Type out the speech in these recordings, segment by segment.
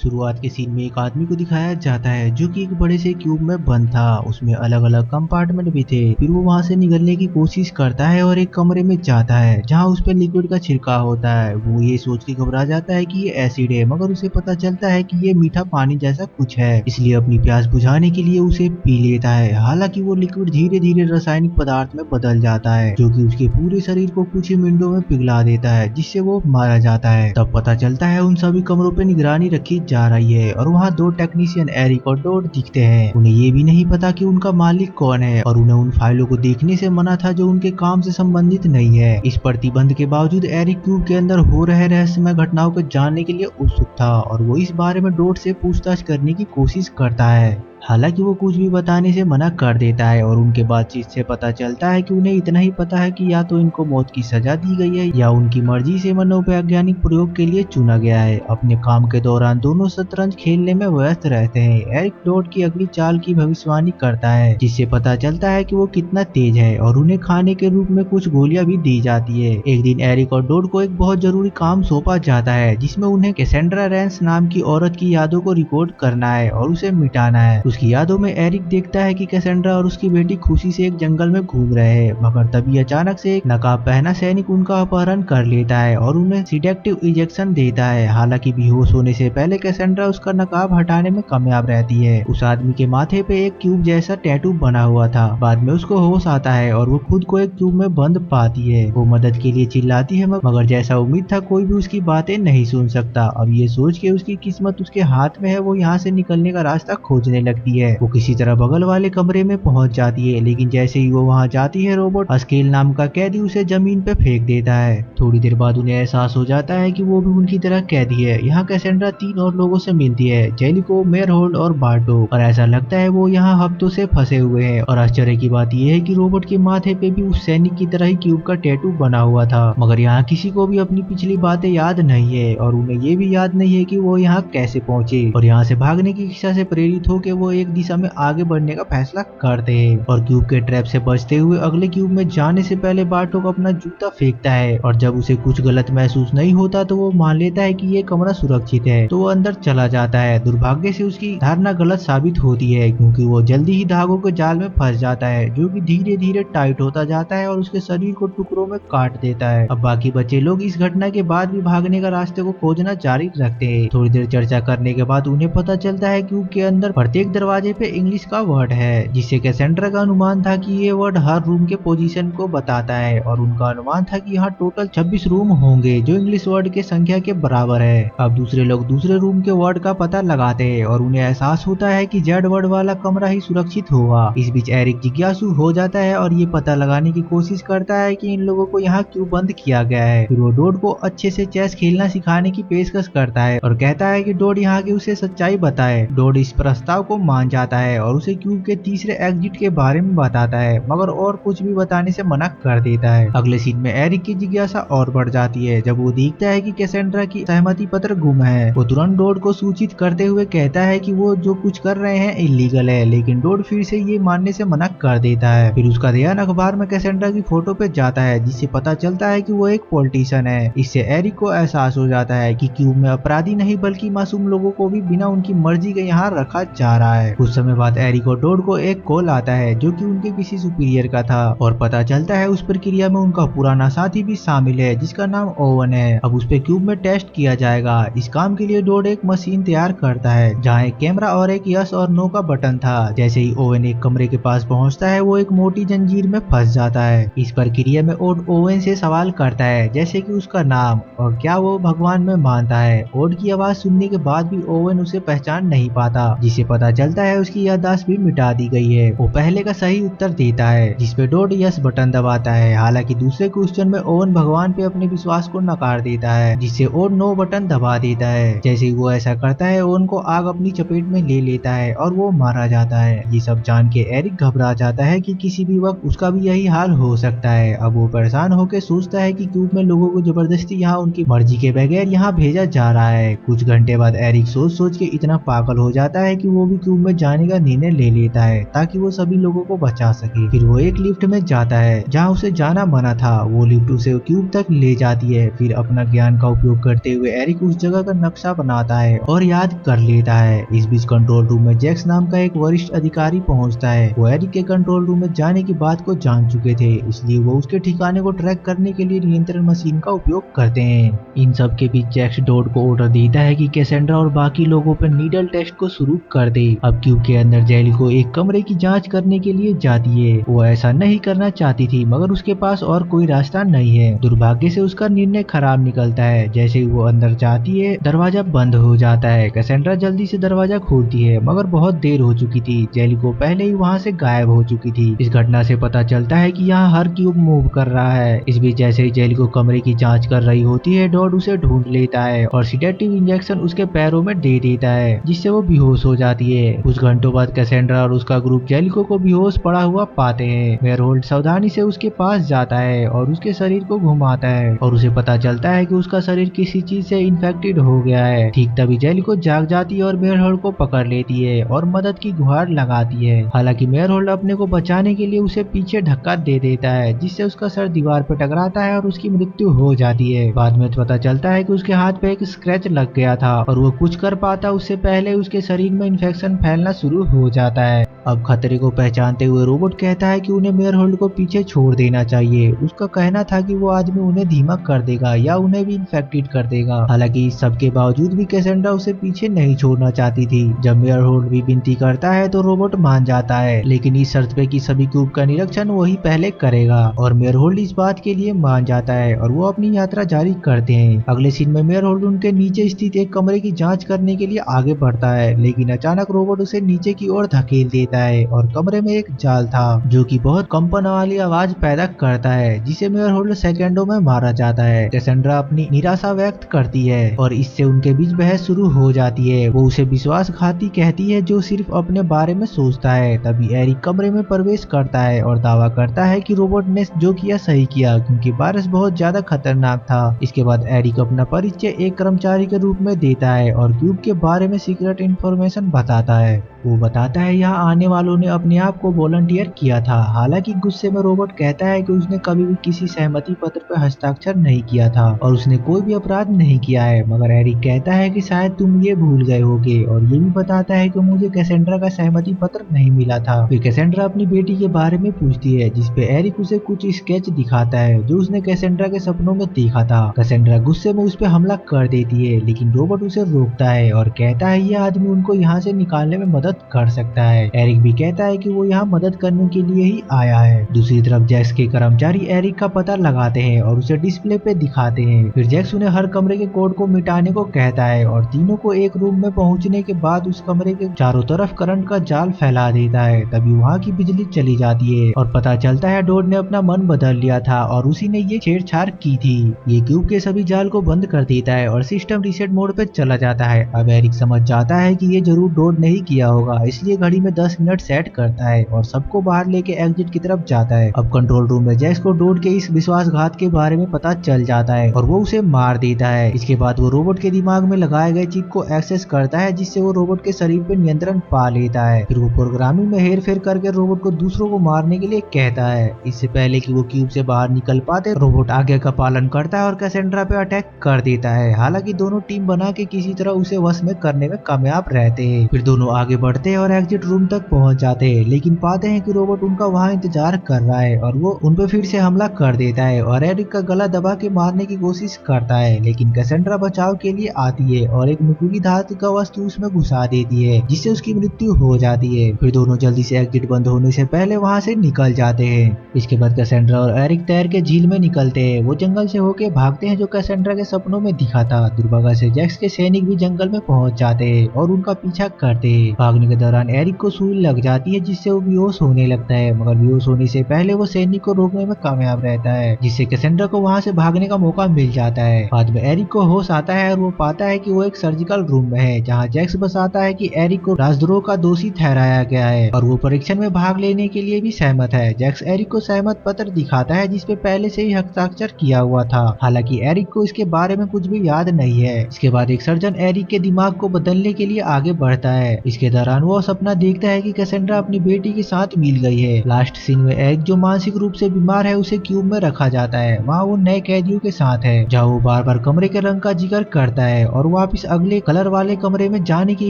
शुरुआत के सीन में एक आदमी को दिखाया जाता है जो कि एक बड़े से क्यूब में बंद था। उसमें अलग अलग कंपार्टमेंट भी थे। फिर वो वहां से निकलने की कोशिश करता है और एक कमरे में जाता है जहां उस पर लिक्विड का छिड़काव होता है। वो ये सोच के घबरा जाता है कि ये एसिड है, मगर उसे पता चलता है कि ये मीठा पानी जैसा कुछ है, इसलिए अपनी प्यास बुझाने के लिए उसे पी लेता है। हालांकि वो लिक्विड धीरे धीरे रासायनिक पदार्थ में बदल जाता है जो कि उसके पूरे शरीर को कुछ ही मिनटों में पिघला देता है, जिससे वो मारा जाता है। तब पता चलता है उन सभी कमरों पे निगरानी रखी जा रही है और वहाँ दो टेक्नीशियन एरिक और डॉट दिखते हैं। उन्हें ये भी नहीं पता कि उनका मालिक कौन है और उन्हें उन फाइलों को देखने से मना था जो उनके काम से संबंधित नहीं है। इस प्रतिबंध के बावजूद एरिक क्यूब के अंदर हो रहे रहस्यमय घटनाओं को जानने के लिए उत्सुक था और वो इस बारे में डॉट से पूछताछ करने की कोशिश करता है। हालांकि वो कुछ भी बताने से मना कर देता है और उनके बातचीत से पता चलता है कि उन्हें इतना ही पता है कि या तो इनको मौत की सजा दी गई है या उनकी मर्जी से मनोवैज्ञानिक प्रयोग के लिए चुना गया है। अपने काम के दौरान दोनों शतरंज खेलने में व्यस्त रहते हैं। एरिक डॉट की अगली चाल की भविष्यवाणी करता है जिससे पता चलता है कि वो कितना तेज है और उन्हें खाने के रूप में कुछ गोलियां भी दी जाती है। एक दिन एरिक और डॉट को एक बहुत जरूरी काम सौंपा जाता है जिसमें उन्हें कैसेंड्रा रेंस नाम की औरत की यादों को रिकॉर्ड करना है और उसे मिटाना है। उसकी यादों में एरिक देखता है कि कैसेंड्रा और उसकी बेटी खुशी से एक जंगल में घूम रहे हैं, मगर तभी अचानक से एक नकाब पहना सैनिक उनका अपहरण कर लेता है और उन्हें सिडेक्टिव इंजेक्शन देता है। हालांकि बेहोश होने से पहले कैसेंड्रा उसका नकाब हटाने में कामयाब रहती है। उस आदमी के माथे पे एक क्यूब जैसा टैटू बना हुआ था। बाद में उसको होश आता है और वो खुद को एक क्यूब में बंद पाती है। वो मदद के लिए चिल्लाती है, मगर जैसा उम्मीद था कोई भी उसकी बातें नहीं सुन सकता। अब ये सोच के उसकी किस्मत उसके हाथ में है, वो यहाँ से निकलने का रास्ता खोजने लगती है। वो किसी तरह बगल वाले कमरे में पहुंच जाती है, लेकिन जैसे ही वो वहां जाती है रोबोट अस्केल नाम का कैदी उसे जमीन पे फेंक देता है। थोड़ी देर बाद उन्हें एहसास हो जाता है कि वो भी उनकी तरह कैदी है। यहाँ कैसेंड्रा तीन और लोगों से मिलती है, जेलिको, मेयरहोल्ड और बार्टो, और ऐसा लगता है वो यहाँ हफ्तों से फंसे हुए हैं। और आश्चर्य की बात यह है कि रोबोट के माथे पे भी उस सैनिक की तरह ही क्यूब का टैटू बना हुआ था, मगर यहाँ किसी को भी अपनी पिछली बातें याद नहीं है और उन्हें ये भी याद नहीं है कि वो यहाँ कैसे पहुंचे। और यहाँ से भागने की इच्छा से प्रेरित होकर वो एक दिशा में आगे बढ़ने का फैसला करते हैं और क्यूब के ट्रैप से बचते हुए अगले क्यूब में जाने से पहले बार्टो को अपना जूता फेंकता है। और जब उसे कुछ गलत महसूस नहीं होता तो वो मान लेता है कि ये कमरा सुरक्षित है, तो वो अंदर चला जाता है। दुर्भाग्य से उसकी धारणा गलत साबित होती है क्योंकि वो जल्दी ही धागों के जाल में फंस जाता है जो कि धीरे धीरे टाइट होता जाता है और उसके शरीर को टुकड़ों में काट देता है। अब बाकी बचे लोग इस घटना के बाद भी भागने का रास्ते को खोजना जारी रखते हैं। थोड़ी देर चर्चा करने के बाद उन्हें पता चलता है क्यूब के अंदर प्रत्येक दरवाजे पे इंग्लिश का वर्ड है, जिससे कैसेंड्रा का अनुमान था कि ये वर्ड हर रूम के पोजीशन को बताता है और उनका अनुमान था कि यहाँ टोटल 26 रूम होंगे जो इंग्लिश वर्ड के संख्या के बराबर है। अब दूसरे लोग दूसरे रूम के वर्ड का पता लगाते हैं और उन्हें एहसास होता है कि जेड वर्ड वाला कमरा ही सुरक्षित होगा। इस बीच एरिक जिज्ञासु हो जाता है और ये पता लगाने की कोशिश करता है कि इन लोगों को यहाँ क्यों बंद किया गया है। फिर वो डोड को अच्छे से चेस खेलना सिखाने की पेशकश करता है और कहता है कि डोड यहाँ की उसे सच्चाई बताए। डोड इस प्रस्ताव को मान जाता है और उसे क्यूब के तीसरे एग्जिट के बारे में बताता है, मगर और कुछ भी बताने से मना कर देता है। अगले सीन में एरिक की जिज्ञासा और बढ़ जाती है जब वो देखता है कि कैसेंड्रा की सहमति पत्र गुम है। वो तुरंत डोड को सूचित करते हुए कहता है कि वो जो कुछ कर रहे हैं इलीगल है, लेकिन डोड फिर से ये मानने से मना कर देता है। फिर उसका ध्यान अखबार में कैसेंड्रा की फोटो पे जाता है जिससे पता चलता है कि वो एक पॉलिटिशियन है। इससे एरिक को एहसास हो जाता है कि क्यूब में अपराधी नहीं बल्कि मासूम लोगों को भी बिना उनकी मर्जी के यहाँ रखा जा रहा है। कुछ समय बाद एरिक और डोड को एक कॉल आता है जो कि उनके किसी सुपीरियर का था और पता चलता है उस प्रक्रिया में उनका पुराना साथी भी शामिल है जिसका नाम ओवन है। अब उस पे क्यूब में टेस्ट किया जाएगा। इस काम के लिए डोड एक मशीन तैयार करता है जहाँ एक कैमरा और एक यस और नो का बटन था। जैसे ही ओवन एक कमरे के पास पहुंचता है वो एक मोटी जंजीर में फंस जाता है। इस प्रक्रिया में ओड ओवन से सवाल करता है जैसे कि उसका नाम और क्या वो भगवान में मानता है। ओड की आवाज सुनने के बाद भी ओवन उसे पहचान नहीं पाता, जिसे पता चलता है उसकी याददाश्त भी मिटा दी गई है। वो पहले का सही उत्तर देता है जिसपे डोड यस बटन दबाता है। हालांकि दूसरे क्वेश्चन में ओवन भगवान पे अपने विश्वास को नकार देता है जिससे ओड नो बटन दबा देता है। जैसे ही वो ऐसा करता है ओवन को आग अपनी चपेट में ले लेता है और वो मारा जाता है। ये सब जान के एरिक घबरा जाता है कि किसी भी वक्त उसका भी यही हाल हो सकता है। अब वो परेशान होकर सोचता है कि क्यूब में लोगों को जबरदस्ती यहाँ उनकी मर्जी के बगैर यहाँ भेजा जा रहा है। कुछ घंटे बाद एरिक सोच सोच के इतना पागल हो जाता है कि वो भी क्यूब क्यूब में जाने का निर्णय ले लेता है ताकि वो सभी लोगों को बचा सके। फिर वो एक लिफ्ट में जाता है जहाँ उसे जाना मना था। वो लिफ्ट उसे क्यूब तक ले जाती है। फिर अपना ज्ञान का उपयोग करते हुए एरिक उस जगह का नक्शा बनाता है और याद कर लेता है। इस बीच कंट्रोल रूम में जैक्स नाम का एक वरिष्ठ अधिकारी पहुंचता है। वो एरिक के कंट्रोल रूम में जाने की बात को जान चुके थे, इसलिए वो उसके ठिकाने को ट्रैक करने के लिए नियंत्रण मशीन का उपयोग करते हैं। इन सब के बीच जैक्स डॉड को ऑर्डर देता है कि कैसेंड्रा और बाकी लोगों पर नीडल टेस्ट को शुरू कर दे। अब क्यूब के अंदर जेलिको एक कमरे की जांच करने के लिए जाती है। वो ऐसा नहीं करना चाहती थी मगर उसके पास और कोई रास्ता नहीं है। दुर्भाग्य से उसका निर्णय खराब निकलता है। जैसे ही वो अंदर जाती है दरवाजा बंद हो जाता है। कैसेंड्रा जल्दी से दरवाजा खोलती है मगर बहुत देर हो चुकी थी। जेलिको पहले ही वहाँ से गायब हो चुकी थी। इस घटना से पता चलता है कि यहाँ हर क्यूब मूव कर रहा है। इस बीच जैसे ही जेलिको कमरे की जांच कर रही होती है, डॉड उसे ढूंढ लेता है और सिडेटिव इंजेक्शन उसके पैरों में दे देता है जिससे वो बेहोश हो जाती है। कुछ घंटों बाद कैसेंड्रा और उसका ग्रुप जेलिको को बेहोश पड़ा हुआ पाते हैं। मेयरहोल्ड सावधानी से उसके पास जाता है और उसके शरीर को घुमाता है और उसे पता चलता है कि उसका शरीर किसी चीज से इन्फेक्टेड हो गया है। ठीक तभी जेलिको जाग जाती है और मेयरहोल्ड को पकड़ लेती है और मदद की गुहार लगाती है। हालांकि मेयरहोल्ड अपने को बचाने के लिए उसे पीछे धक्का दे देता है जिससे उसका सर दीवार पर टकराता है और उसकी मृत्यु हो जाती है। बाद में पता चलता है कि उसके हाथ पे एक स्क्रैच लग गया था और वो कुछ कर पाता उससे पहले उसके शरीर में इन्फेक्शन फैलना शुरू हो जाता है। अब खतरे को पहचानते हुए रोबोट कहता है कि उन्हें मेयरहोल्ड को पीछे छोड़ देना चाहिए। उसका कहना था कि वो आदमी उन्हें धीमा कर देगा या उन्हें भी इन्फेक्टेड कर देगा। हालांकि इस सब के बावजूद भी कैसेंड्रा उसे पीछे नहीं छोड़ना चाहती थी। जब मेयरहोल्ड भी विनती करता है तो रोबोट मान जाता है, लेकिन इस शर्त पे कि सभी क्यूब का निरीक्षण वही पहले करेगा और मेयरहोल्ड इस बात के लिए मान जाता है और वो अपनी यात्रा जारी करते हैं। अगले सीन में मेयरहोल्ड उनके नीचे स्थित एक कमरे की जांच करने के लिए आगे बढ़ता है, लेकिन अचानक रोबोट उसे नीचे की ओर धकेल देता है और कमरे में एक जाल था जो कि बहुत कंपन वाली आवाज पैदा करता है जिसे मेयरहोल्ड सेकंडों में मारा जाता है। कैसेंड्रा अपनी निराशा व्यक्त करती है और इससे उनके बीच बहस शुरू हो जाती है। वो उसे विश्वासघाती कहती है जो सिर्फ अपने बारे में सोचता है। तभी एरिक कमरे में प्रवेश करता है और दावा करता है कि रोबोट ने जो किया सही किया क्योंकि वायरस बहुत ज्यादा खतरनाक था। इसके बाद एरिक अपना परिचय एक कर्मचारी के रूप में देता है और क्यूब के बारे में सीक्रेट इंफॉर्मेशन बताता है। वो बताता है यहाँ आने वालों ने अपने आप को वॉलंटियर किया था। हालांकि गुस्से में रोबोट कहता है कि उसने कभी भी किसी सहमति पत्र पर हस्ताक्षर नहीं किया था और उसने कोई भी अपराध नहीं किया है। मगर एरिक कहता है कि शायद तुम ये भूल गए होगे और ये भी बताता है कि मुझे कैसेंड्रा का सहमति पत्र नहीं मिला था। फिर कैसेंड्रा अपनी बेटी के बारे में पूछती है जिसपे एरिक उसे कुछ स्केच दिखाता है जो उसने कैसेंड्रा के सपनों में देखा था। कैसेंड्रा गुस्से में उस पर हमला कर देती है, लेकिन रोबोट उसे रोकता है और कहता है ये आदमी उनको यहाँ से निकालने में मदद कर सकता है। एरिक भी कहता है कि वो यहाँ मदद करने के लिए ही आया है। दूसरी तरफ जैक्स के कर्मचारी एरिक का पता लगाते हैं और उसे डिस्प्ले पे दिखाते हैं। फिर जैक्स उन्हें हर कमरे के कोड को मिटाने को कहता है और तीनों को एक रूम में पहुंचने के बाद उस कमरे के चारों तरफ करंट का जाल फैला देता है। तभी वहाँ की बिजली चली जाती है और पता चलता है डॉड ने अपना मन बदल लिया था और उसी ने ये छेड़छाड़ की थी। ये क्यूब के सभी जाल को बंद कर देता है और सिस्टम रीसेट मोड पे चला जाता है। अब एरिक समझ जाता है कि ये जरूर डॉड ने ही किया होगा, इसलिए घड़ी में 10 मिनट सेट करता है और सबको बाहर लेके एग्जिट की तरफ जाता है। अब कंट्रोल रूम में जैक्स को डॉड के इस विश्वासघात के बारे में पता चल जाता है और वो उसे मार देता है। इसके बाद वो रोबोट के दिमाग में लगाए गए चिप को एक्सेस करता है जिससे वो रोबोट के शरीर पे नियंत्रण पा लेता है। फिर वो प्रोग्रामिंग में हेरफेर करके रोबोट को दूसरों को मारने के लिए कहता है। इससे पहले कि वो क्यूब से बाहर निकल पाते रोबोट आज्ञा का पालन करता है और कैसेंड्रा पे अटैक कर देता है। हालांकि दोनों टीम बना के किसी तरह उसे वश में करने में कामयाब रहते हैं। फिर दोनों आगे बढ़ते हैं और एग्जिट रूम तक पहुंच जाते हैं, लेकिन पाते हैं कि रोबोट उनका वहां इंतजार कर रहा है और वो उन पे फिर से हमला कर देता है और एरिक का गला दबा के मारने की कोशिश करता है। लेकिन कैसेंड्रा बचाव के लिए आती है और एक नुकीली धातु का वस्तु उसमें घुसा देती है जिससे उसकी मृत्यु हो जाती है। फिर दोनों जल्दी से एग्जिट बंद होने से पहले वहां से निकल जाते हैं। इसके बाद कैसेंड्रा और एरिक तैर के झील में निकलते हैं। वो जंगल से होके भागते हैं जो कैसेंड्रा के सपनों में दिखा था। दुर्भाग्य से जैक्स के सैनिक भी जंगल में पहुंच जाते हैं और उनका पीछा करते हैं। भागने के दौरान एरिक को सुई लग जाती है जिससे वो बेहोश होने लगता है, मगर बेहोश होने से पहले वो सैनिक को रोकने में कामयाब रहता है, जिससे कैसेंड्रा को वहाँ से भागने का मौका मिल जाता है। बाद में एरिक को होश आता है और वो पाता है कि वो एक सर्जिकल रूम में है, जहाँ जैक्स बताता है कि एरिक को राजद्रोह का दोषी ठहराया गया है और वो परीक्षण में भाग लेने के लिए भी सहमत है। जैक्स एरिक को सहमत पत्र दिखाता है जिसपे पहले से ही हस्ताक्षर किया हुआ था। हालांकि एरिक को इसके बारे में कुछ भी याद नहीं है। इसके बाद एक सर्जन एरिक के दिमाग को बदलने के लिए आगे बढ़ता है। इसके दौरान वो सपना देखता है कि कैसेंड्रा अपनी बेटी के साथ मिल गई है। लास्ट सीन में एरिक जो मानसिक रूप से बीमार है उसे क्यूब में रखा जाता है। वहाँ वो नए कैदियों के साथ है, जहाँ वो बार बार कमरे के रंग का जिक्र करता है और वापिस अगले कलर वाले कमरे में जाने की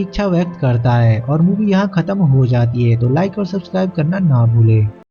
इच्छा व्यक्त करता है और मूवी यहाँ खत्म हो जाती है। तो लाइक और सब्सक्राइब करना ना भूले।